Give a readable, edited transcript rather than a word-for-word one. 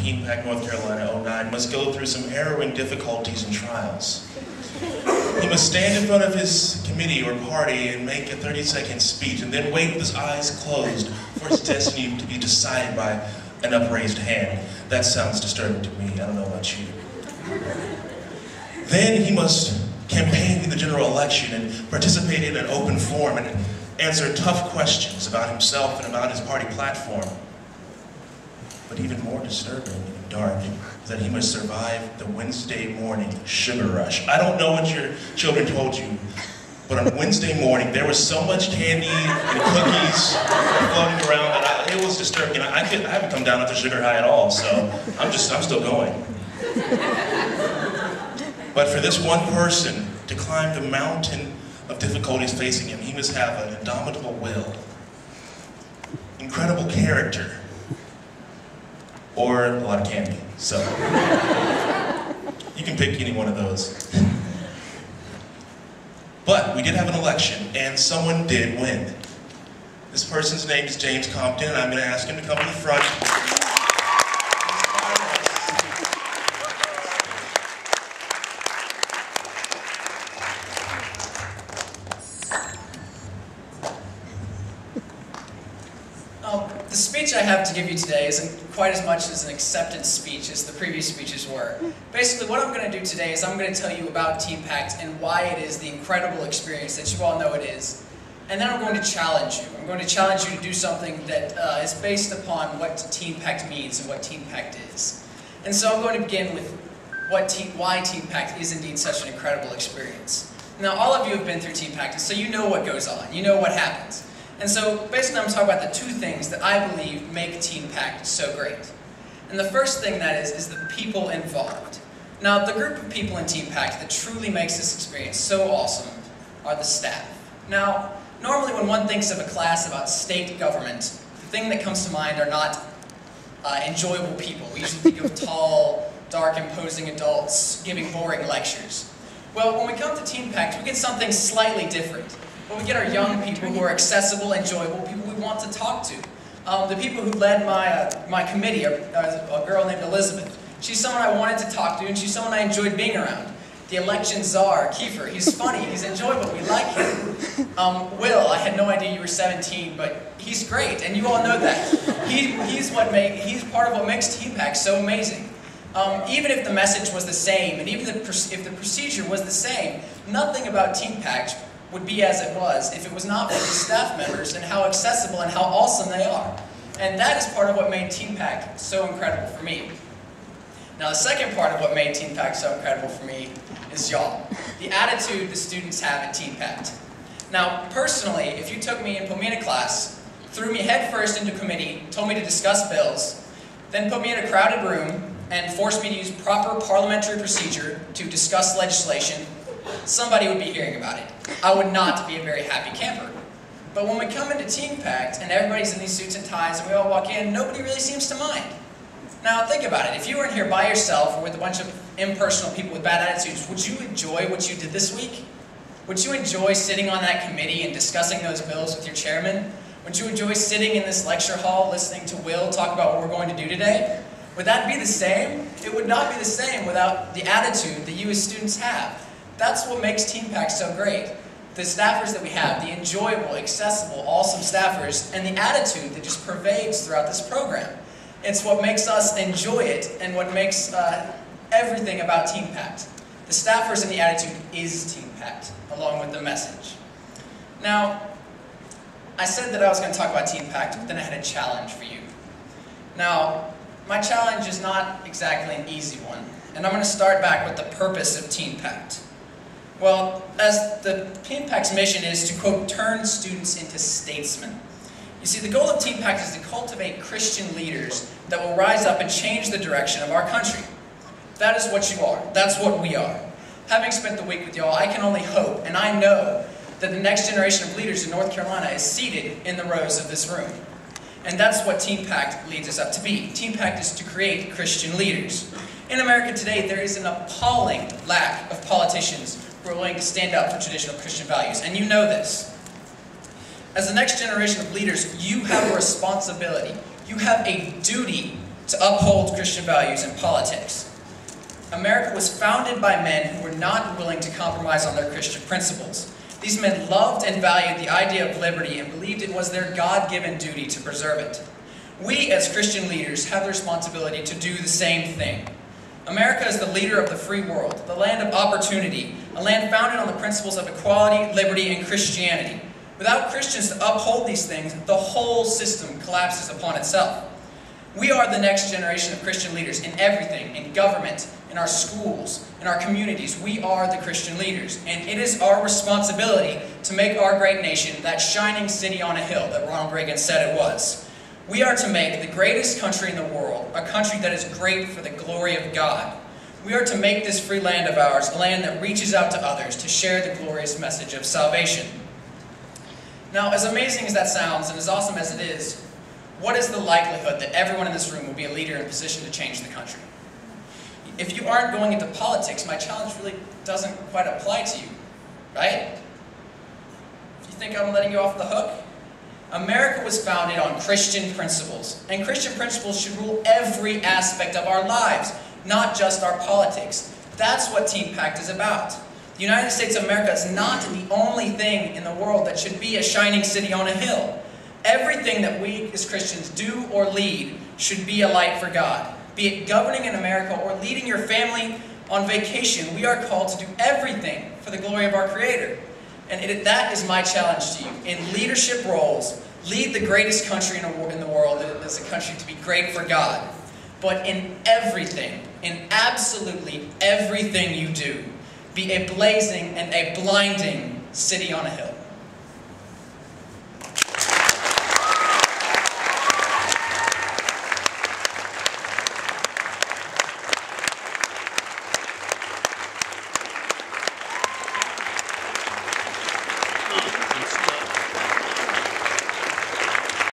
Team Pact North Carolina '09 must go through some harrowing difficulties and trials. He must stand in front of his committee or party and make a 30-second speech and then wait with his eyes closed for his destiny to be decided by an upraised hand. That sounds disturbing to me. I don't know about you. Then he must campaign in the general election and participate in an open forum and answer tough questions about himself and about his party platform. But even more disturbing and dark is that he must survive the Wednesday morning sugar rush. I don't know what your children told you, but on Wednesday morning there was so much candy and cookies floating around that it was disturbing. I haven't come down off the sugar high at all, so I'm still going. But for this one person to climb the mountain of difficulties facing him, he must have an indomitable will, incredible character, or a lot of candy. So, you can pick any one of those. But we did have an election, and someone did win. This person's name is James Compton, and I'm going to ask him to come to the front. The speech I have to give you today isn't quite as much as an acceptance speech as the previous speeches were. Basically, what I'm going to do today is I'm going to tell you about Team Pact and why it is the incredible experience that you all know it is. And then I'm going to challenge you. I'm going to challenge you to do something that is based upon what Team Pact means and what Team Pact is. And so I'm going to begin with why Team Pact is indeed such an incredible experience. Now, all of you have been through Team Pact, so you know what goes on. You know what happens. And so, basically, I'm talking about the two things that I believe make Team Pact so great. And the first thing that is the people involved. Now, the group of people in Team Pact that truly makes this experience so awesome are the staff. Now, normally when one thinks of a class about state government, the thing that comes to mind are not enjoyable people. We usually think of tall, dark, imposing adults giving boring lectures. Well, when we come to Team Pact, we get something slightly different. Well, we get our young people who are accessible, enjoyable, people we want to talk to. The people who led my committee, a girl named Elizabeth. She's someone I wanted to talk to, and she's someone I enjoyed being around. The election czar, Kiefer, he's funny, he's enjoyable, we like him. Will, I had no idea you were 17, but he's great, and you all know that. He's part of what makes Team Pact so amazing. Even if the message was the same, and even if the procedure was the same, nothing about Team Pact would be as it was if it was not for the staff members and how accessible and how awesome they are. And that is part of what made Team Pact so incredible for me. Now, the second part of what made Team Pact so incredible for me is y'all. The attitude the students have at Team Pact. Now, personally, if you took me and put me in a class, threw me headfirst into committee, told me to discuss bills, then put me in a crowded room and forced me to use proper parliamentary procedure to discuss legislation, somebody would be hearing about it. I would not be a very happy camper. But when we come into Team Pact and everybody's in these suits and ties and we all walk in, nobody really seems to mind. Now think about it. If you were in here by yourself or with a bunch of impersonal people with bad attitudes, would you enjoy what you did this week? Would you enjoy sitting on that committee and discussing those bills with your chairman? Would you enjoy sitting in this lecture hall listening to Will talk about what we're going to do today? Would that be the same? It would not be the same without the attitude that you as students have. That's what makes Team Pact so great. The staffers that we have, the enjoyable, accessible, awesome staffers, and the attitude that just pervades throughout this program. It's what makes us enjoy it and what makes everything about Team Pact. The staffers and the attitude is Team Pact, along with the message. Now, I said that I was going to talk about Team Pact, but then I had a challenge for you. Now, my challenge is not exactly an easy one, and I'm going to start back with the purpose of Team Pact. Well, as the Team Pact's mission is to, quote, turn students into statesmen. You see, the goal of Team Pact is to cultivate Christian leaders that will rise up and change the direction of our country. That is what you are. That's what we are. Having spent the week with y'all, I can only hope, and I know, that the next generation of leaders in North Carolina is seated in the rows of this room. And that's what Team Pact leads us up to be. Team Pact is to create Christian leaders. In America today, there is an appalling lack of politicians who are willing to stand up for traditional Christian values, and you know this. As the next generation of leaders, you have a responsibility, you have a duty to uphold Christian values in politics. America was founded by men who were not willing to compromise on their Christian principles. These men loved and valued the idea of liberty and believed it was their God-given duty to preserve it. We, as Christian leaders, have the responsibility to do the same thing. America is the leader of the free world, the land of opportunity, a land founded on the principles of equality, liberty, and Christianity. Without Christians to uphold these things, the whole system collapses upon itself. We are the next generation of Christian leaders in everything, in government, in our schools, in our communities. We are the Christian leaders, and it is our responsibility to make our great nation that shining city on a hill that Ronald Reagan said it was. We are to make the greatest country in the world a country that is great for the glory of God. We are to make this free land of ours a land that reaches out to others to share the glorious message of salvation. Now, as amazing as that sounds, and as awesome as it is, what is the likelihood that everyone in this room will be a leader in a position to change the country? If you aren't going into politics, my challenge really doesn't quite apply to you, right? You think I'm letting you off the hook? America was founded on Christian principles, and Christian principles should rule every aspect of our lives, not just our politics. That's what Team Pact is about. The United States of America is not the only thing in the world that should be a shining city on a hill. Everything that we as Christians do or lead should be a light for God. Be it governing in America or leading your family on vacation, we are called to do everything for the glory of our Creator. And that is my challenge to you. In leadership roles, lead the greatest country in the world as a country to be great for God. But in everything, in absolutely everything you do, be a blazing and a blinding city on a hill.